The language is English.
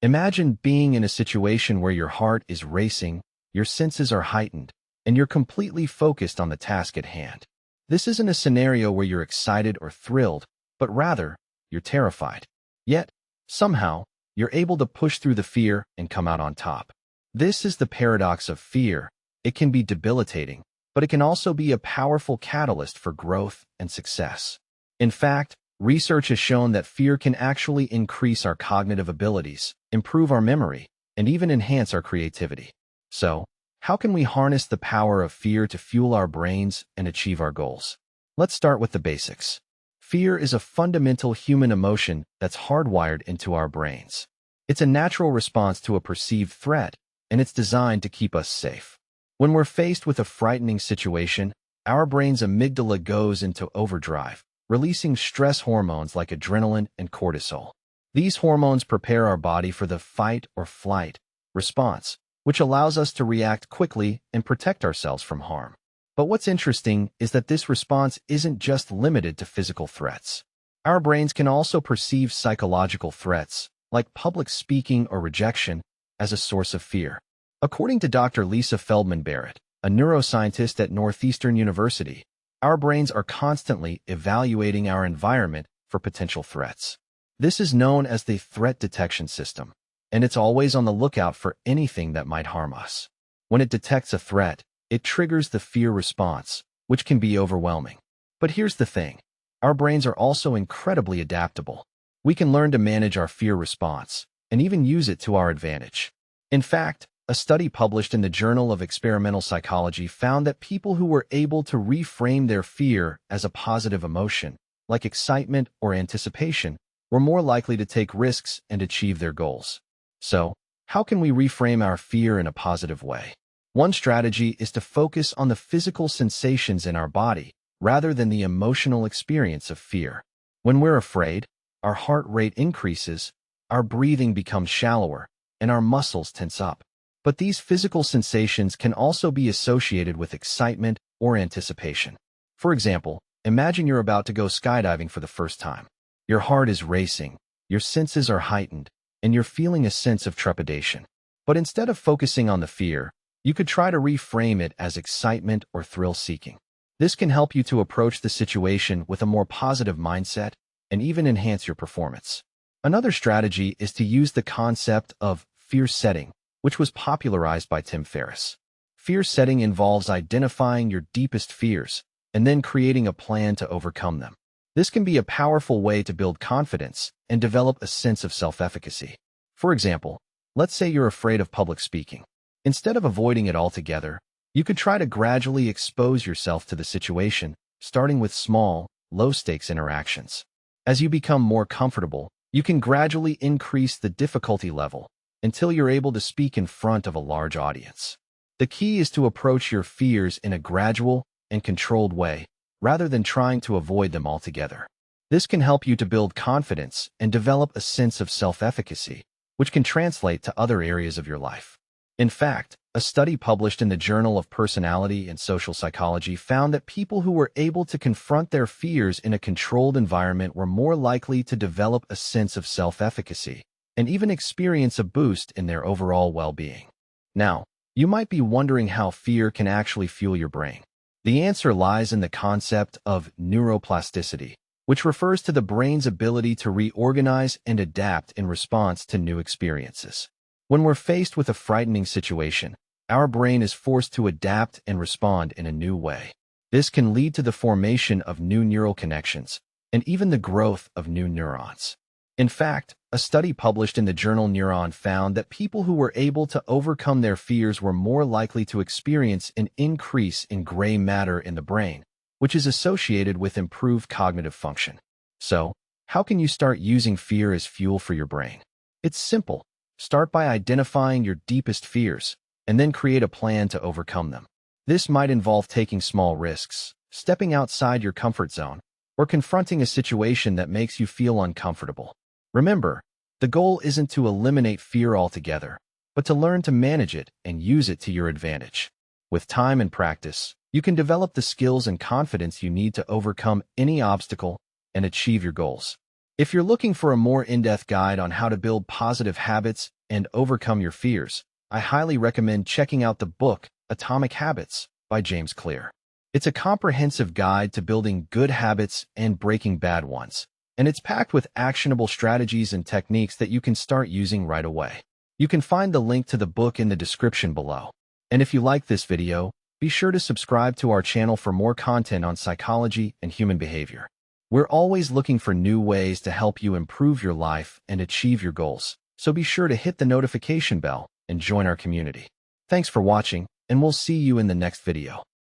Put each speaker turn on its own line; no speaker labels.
Imagine being in a situation where your heart is racing, your senses are heightened, and you're completely focused on the task at hand. This isn't a scenario where you're excited or thrilled, but rather, you're terrified. Yet, somehow, you're able to push through the fear and come out on top. This is the paradox of fear. It can be debilitating, but it can also be a powerful catalyst for growth and success. In fact, research has shown that fear can actually increase our cognitive abilities, improve our memory, and even enhance our creativity. So, how can we harness the power of fear to fuel our brains and achieve our goals? Let's start with the basics. Fear is a fundamental human emotion that's hardwired into our brains. It's a natural response to a perceived threat, and it's designed to keep us safe. When we're faced with a frightening situation, our brain's amygdala goes into overdrive, releasing stress hormones like adrenaline and cortisol. These hormones prepare our body for the fight or flight response, which allows us to react quickly and protect ourselves from harm. But what's interesting is that this response isn't just limited to physical threats. Our brains can also perceive psychological threats, like public speaking or rejection, as a source of fear. According to Dr. Lisa Feldman Barrett, a neuroscientist at Northeastern University, our brains are constantly evaluating our environment for potential threats. This is known as the threat detection system, and it's always on the lookout for anything that might harm us. When it detects a threat, it triggers the fear response, which can be overwhelming. But here's the thing. Our brains are also incredibly adaptable. We can learn to manage our fear response, and even use it to our advantage. In fact, a study published in the Journal of Experimental Psychology found that people who were able to reframe their fear as a positive emotion, like excitement or anticipation, were more likely to take risks and achieve their goals. So, how can we reframe our fear in a positive way? One strategy is to focus on the physical sensations in our body rather than the emotional experience of fear. When we're afraid, our heart rate increases, our breathing becomes shallower, and our muscles tense up. But these physical sensations can also be associated with excitement or anticipation. For example, imagine you're about to go skydiving for the first time. Your heart is racing, your senses are heightened, and you're feeling a sense of trepidation. But instead of focusing on the fear, you could try to reframe it as excitement or thrill-seeking. This can help you to approach the situation with a more positive mindset and even enhance your performance. Another strategy is to use the concept of fear setting, which was popularized by Tim Ferriss. Fear setting involves identifying your deepest fears and then creating a plan to overcome them. This can be a powerful way to build confidence and develop a sense of self-efficacy. For example, let's say you're afraid of public speaking. Instead of avoiding it altogether, you could try to gradually expose yourself to the situation, starting with small, low-stakes interactions. As you become more comfortable, you can gradually increase the difficulty level until you're able to speak in front of a large audience. The key is to approach your fears in a gradual and controlled way, rather than trying to avoid them altogether. This can help you to build confidence and develop a sense of self-efficacy, which can translate to other areas of your life. In fact, a study published in the Journal of Personality and Social Psychology found that people who were able to confront their fears in a controlled environment were more likely to develop a sense of self-efficacy and even experience a boost in their overall well-being. Now, you might be wondering how fear can actually fuel your brain. The answer lies in the concept of neuroplasticity, which refers to the brain's ability to reorganize and adapt in response to new experiences. When we're faced with a frightening situation, our brain is forced to adapt and respond in a new way. This can lead to the formation of new neural connections and even the growth of new neurons. In fact, a study published in the journal Neuron found that people who were able to overcome their fears were more likely to experience an increase in gray matter in the brain, which is associated with improved cognitive function. So, how can you start using fear as fuel for your brain? It's simple. Start by identifying your deepest fears, and then create a plan to overcome them. This might involve taking small risks, stepping outside your comfort zone, or confronting a situation that makes you feel uncomfortable. Remember, the goal isn't to eliminate fear altogether, but to learn to manage it and use it to your advantage. With time and practice, you can develop the skills and confidence you need to overcome any obstacle and achieve your goals. If you're looking for a more in-depth guide on how to build positive habits and overcome your fears, I highly recommend checking out the book Atomic Habits by James Clear. It's a comprehensive guide to building good habits and breaking bad ones, and it's packed with actionable strategies and techniques that you can start using right away. You can find the link to the book in the description below. And if you like this video, be sure to subscribe to our channel for more content on psychology and human behavior. We're always looking for new ways to help you improve your life and achieve your goals, so be sure to hit the notification bell and join our community. Thanks for watching, and we'll see you in the next video.